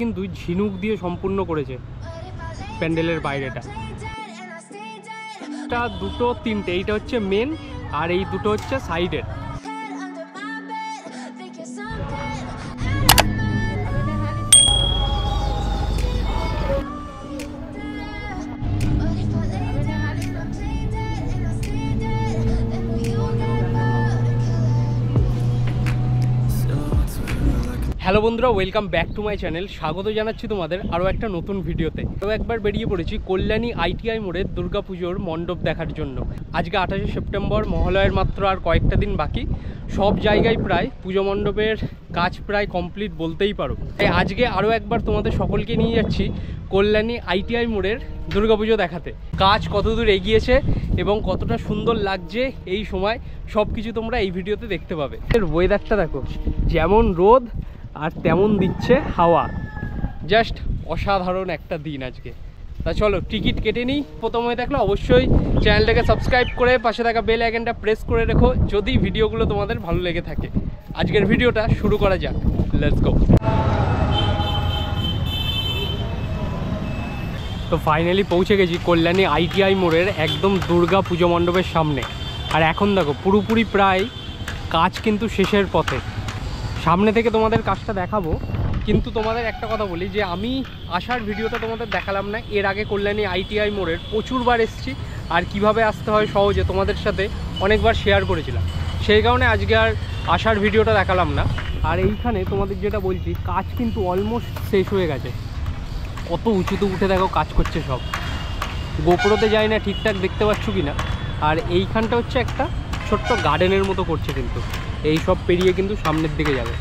কিন্তু ঝিনুক দিয়ে সম্পূর্ণ করেছে প্যান্ডেলের বাইরেটা। এটা দুটো তিনটে, এইটা হচ্ছে মেন আর এই দুটো হচ্ছে সাইডের। হ্যালো বন্ধুরা, welcome back to my channel. স্বাগত জানাচ্ছি তোমাদের আরও একটা নতুন ভিডিওতে। তো একবার বেরিয়ে পড়েছি কল্যাণী ITI মোড়ের দুর্গাপুজোর মণ্ডপ দেখার জন্য। আজকে 28শে সেপ্টেম্বর, মহালয়ের মাত্র আর কয়েকটা দিন বাকি। সব জায়গায় প্রায় পুজো মণ্ডপের কাজ প্রায় কমপ্লিট বলতেই পারো। তাই আজকে আরও একবার তোমাদের সকলকে নিয়ে যাচ্ছি কল্যাণী ITI মোড়ের দুর্গাপুজো দেখাতে। কাজ কতদূর এগিয়েছে এবং কতটা সুন্দর লাগছে এই সময় সব কিছু তোমরা এই ভিডিওতে দেখতে পাবে। এর ওয়েদারটা দেখো, যেমন রোদ আর তেমন দিচ্ছে হাওয়া। জাস্ট অসাধারণ একটা দিন আজকে। তা চলো টিকিট কেটে নিই। প্রথমে দেখলে অবশ্যই চ্যানেলটাকে সাবস্ক্রাইব করে পাশে থাকা বেল আইকনটা প্রেস করে রেখো যদি ভিডিওগুলো তোমাদের ভালো লেগে থাকে। আজকের ভিডিওটা শুরু করা যাক, লেটস গো। তো ফাইনালি পৌঁছে গেছি কল্যাণী ITI মোড়ের একদম দুর্গা পুজো মণ্ডপের সামনে। আর এখন দেখো পুরোপুরি প্রায় কাজ কিন্তু শেষের পথে। সামনে থেকে তোমাদের কাজটা দেখাবো, কিন্তু তোমাদের একটা কথা বলি যে আমি আসার ভিডিওটা তোমাদের দেখালাম না। এর আগে কল্যাণী ITI মোড়ের প্রচুরবার এসেছি আর কিভাবে আসতে হয় সহজে তোমাদের সাথে অনেকবার শেয়ার করেছিলাম, সেই কারণে আজকে আর আসার ভিডিওটা দেখালাম না। আর এইখানে তোমাদের যেটা বলছি, কাজ কিন্তু অলমোস্ট শেষ হয়ে গেছে। কত উঁচুতে উঠে দেখো কাজ করছে সব। গোপুরতে যায় না ঠিকঠাক দেখতে পাচ্ছ কি না। আর এইখানটা হচ্ছে একটা ছোট্ট গার্ডেনের মতো করছে, কিন্তু এই সব পেরিয়ে কিন্তু সামনের দিকে যাবে।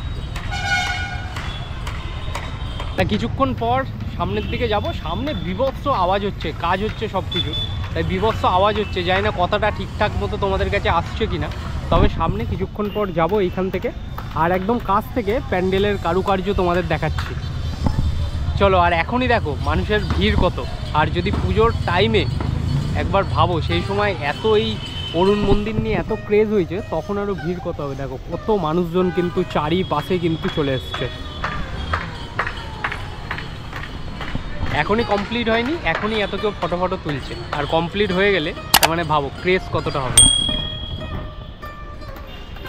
তা কিছুক্ষণ পর সামনের দিকে যাব। সামনে বিভৎস আওয়াজ হচ্ছে, কাজ হচ্ছে সব কিছু, তাই বিভৎস আওয়াজ হচ্ছে। জানি না কথাটা ঠিকঠাক মতো তোমাদের কাছে আসছে কি না, তবে সামনে কিছুক্ষণ পর যাব এইখান থেকে। আর একদম কাছ থেকে প্যান্ডেলের কারুকার্য তোমাদের দেখাচ্ছি। চলো। আর এখনই দেখো মানুষের ভিড় কত। আর যদি পুজোর টাইমে একবার ভাবো, সেই সময় এত এই অরুণ মন্দির নিয়ে এত ক্রেজ হয়েছে, তখন আরও ভিড় কত হবে। দেখো কত মানুষজন কিন্তু চারিপাশে কিন্তু চলে এসছে। এখনই কমপ্লিট হয়নি, এখনই এত কেউ ফটো তুলছে। আর কমপ্লিট হয়ে গেলে তার মানে ভাবো ক্রেজ কতটা হবে।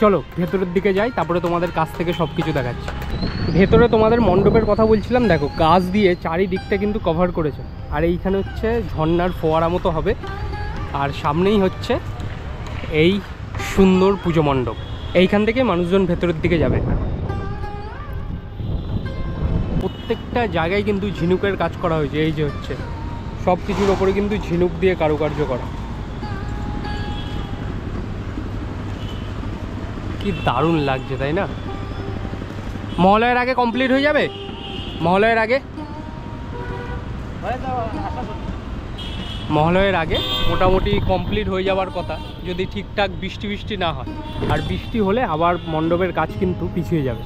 চলো ভেতরের দিকে যাই, তারপরে তোমাদের কাছ থেকে সব কিছু দেখাচ্ছি। ভেতরে তোমাদের মণ্ডপের কথা বলছিলাম, দেখো গাছ দিয়ে চারিদিকটা কিন্তু কভার করেছে। আর এইখানে হচ্ছে ঝর্ণার ফোয়ারা মতো হবে। আর সামনেই হচ্ছে এই সুন্দর পুজো মণ্ডপ। এইখান থেকে মানুষজন ভেতরের দিকে যাবে। প্রত্যেকটা জায়গায় কিন্তু ঝিনুকের কাজ করা হয়েছে। এই যে হচ্ছে সব কিছুর ওপরে কিন্তু ঝিনুক দিয়ে কারুকার্য করা। কি দারুণ লাগছে তাই না? মহালয়ের আগে কমপ্লিট হয়ে যাবে। মহালয়ের আগে মোটামুটি কমপ্লিট হয়ে যাওয়ার কথা, যদি ঠিকঠাক বৃষ্টি না হয়। আর বৃষ্টি হলে আবার মণ্ডপের কাজ কিন্তু পিছিয়ে যাবে।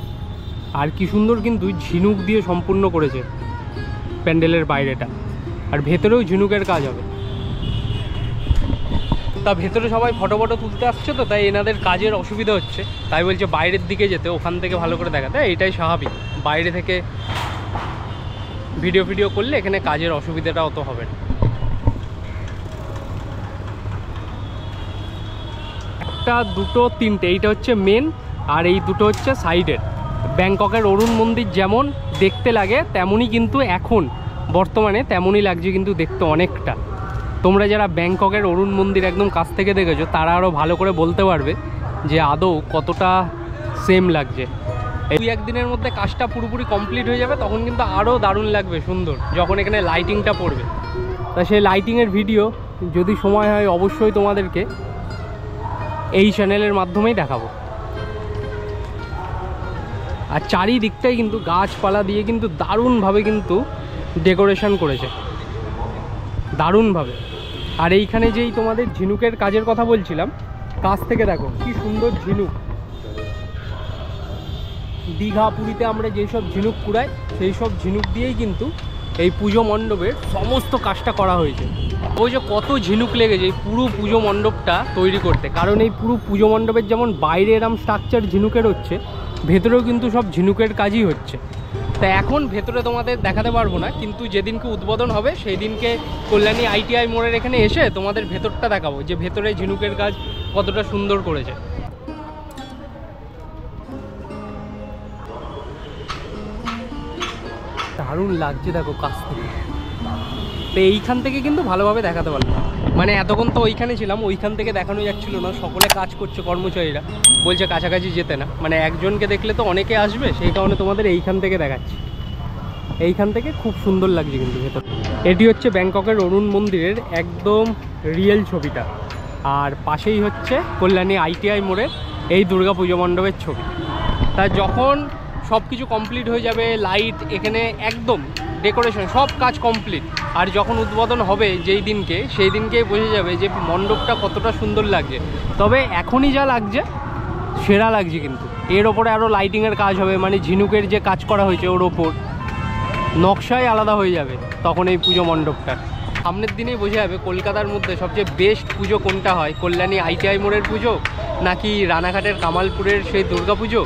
আর কি সুন্দর কিন্তু ঝিনুক দিয়ে সম্পূর্ণ করেছে প্যান্ডেলের বাইরেটা। আর ভেতরেও ঝিনুকের কাজ হবে। তা ভেতরে সবাই ফটো তুলতে আসছে, তো তাই এনাদের কাজের অসুবিধা হচ্ছে। তাই বলছে বাইরের দিকে যেতে, ওখান থেকে ভালো করে দেখাতে। এটাই স্বাভাবিক, বাইরে থেকে ভিডিও করলে এখানে কাজের অসুবিধাটা অত হবে না। একটা দুটো তিনটে, এইটা হচ্ছে মেন আর এই দুটো হচ্ছে সাইডের। ব্যাংককের অরুণ মন্দির যেমন দেখতে লাগে তেমনই কিন্তু এখন বর্তমানে তেমনই লাগছে কিন্তু দেখতে অনেকটা। তোমরা যারা ব্যাংককের অরুণ মন্দির একদম কাছ থেকে দেখেছো, তারা আরও ভালো করে বলতে পারবে যে আদৌ কতটা সেম লাগছে। এই একদিনের মধ্যে কাজটা পুরোপুরি কমপ্লিট হয়ে যাবে, তখন কিন্তু আরও দারুণ লাগবে, সুন্দর, যখন এখানে লাইটিংটা পড়বে। তা সেই লাইটিংয়ের ভিডিও যদি সময় হয় অবশ্যই তোমাদেরকে এই চ্যানেলের মাধ্যমেই দেখাবো। আর চারিদিকটাই কিন্তু গাছপালা দিয়ে কিন্তু দারুণভাবে কিন্তু ডেকোরেশন করেছে, দারুণভাবে। আর এইখানে যেই তোমাদের ঝিনুকের কাজের কথা বলছিলাম, কাছ থেকে দেখো কি সুন্দর ঝিনুক। দীঘা পুরীতে আমরা যেসব ঝিনুক কুড়াই, সেই সব ঝিনুক দিয়েই কিন্তু এই পুজো মণ্ডপের সমস্ত কাজটা করা হয়েছে। ওই যে কত ঝিনুক লেগেছে এই পুরো পুজো মণ্ডপটা তৈরি করতে। কারণ এই পুরো পুজো মণ্ডপের যেমন বাইরে এরম স্ট্রাকচার ঝিনুকের হচ্ছে, ভেতরেও কিন্তু সব ঝিনুকের কাজই হচ্ছে। তা এখন ভেতরে তোমাদের দেখাতে পারবো না, কিন্তু যেদিনকে উদ্বোধন হবে সেই দিনকে কল্যাণী ITI মোড়ের এখানে এসে তোমাদের ভেতরটা দেখাবো, যে ভেতরে ঝিনুকের কাজ কতটা সুন্দর করেছে। দারুণ লাগছে দেখো কাছ থেকে। তো এইখান থেকে কিন্তু ভালোভাবে দেখাতে পারলাম, মানে এতক্ষণ তো ওইখানে ছিলাম, ওইখান থেকে দেখানো যাচ্ছিল না, সকলে কাজ করছে কর্মচারীরা, বলছে কাছাকাছি যেতে না, মানে একজনকে দেখলে তো অনেকে আসবে, সেই কারণে তোমাদের এইখান থেকে দেখাচ্ছি। এইখান থেকে খুব সুন্দর লাগছে কিন্তু ভেতর। এটি হচ্ছে ব্যাংককের অরুণ মন্দিরের একদম রিয়েল ছবিটা, আর পাশেই হচ্ছে কল্যাণী ITI মোড়ের এই দুর্গা পুজো মণ্ডপের ছবি। তা যখন সব কিছু কমপ্লিট হয়ে যাবে, লাইট এখানে একদম ডেকোরেশন সব কাজ কমপ্লিট, আর যখন উদ্বোধন হবে যেই দিনকে, সেই দিনকেই বোঝা যাবে যে মণ্ডপটা কতটা সুন্দর লাগছে। তবে এখনই যা লাগছে সেরা লাগছে, কিন্তু এর ওপরে আরও লাইটিংয়ের কাজ হবে, মানে ঝিনুকের যে কাজ করা হয়েছে ওর ওপর নকশাই আলাদা হয়ে যাবে তখন এই পুজো মণ্ডপটার। সামনের দিনেই বোঝা যাবে কলকাতার মধ্যে সবচেয়ে বেস্ট পুজো কোনটা হয়, কল্যাণী ITI মোড়ের পুজো, নাকি রানাঘাটের কামালপুরের সেই দুর্গা পুজো,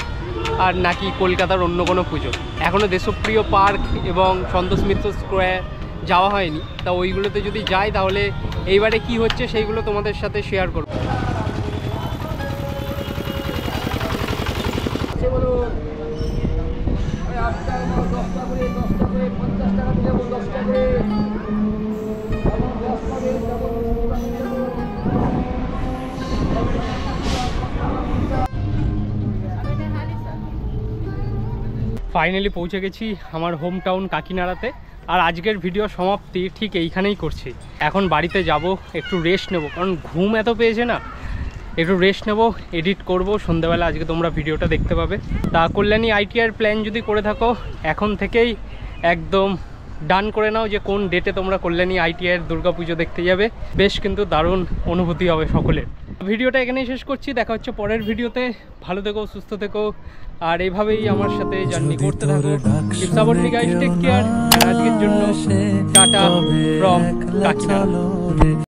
আর নাকি কলকাতার অন্য কোনো পুজো। এখনও দেশপ্রিয় পার্ক এবং সন্তোষ মিত্র স্কোয়ার যাওয়া হয়নি, তা ওইগুলোতে যদি যাই তাহলে এইবারে কি হচ্ছে সেইগুলো তোমাদের সাথে শেয়ার করব। ফাইনালি পৌঁছে গেছি আমার হোম টাউন কাকিনাড়াতে, আর আজকের ভিডিও সমাপ্তি ঠিক এইখানেই করছি। এখন বাড়িতে যাব, একটু রেস্ট নেব, কারণ ঘুম এত পেয়েছে না, একটু রেস্ট নেব, এডিট করব, সন্ধ্যাবেলা আজকে তোমরা ভিডিওটা দেখতে পাবে। তা কল্যাণী ITI প্ল্যান যদি করে থাকো এখন থেকেই একদম ডান করে নাও যে কোন ডেটে তোমরা কল্যাণী ITI দুর্গাপুজো দেখতে যাবে। বেশ কিন্তু দারুণ অনুভূতি হবে সকলের। ভিডিওটা এখানেই শেষ করছি, দেখা হচ্ছে পরের ভিডিওতে। ভালো থেকো, সুস্থ থেকো, আর এইভাবেই আমার সাথে জার্নি করতে থাকো। আজকের জন্য টাটা ফ্রম কাকিনাড়া।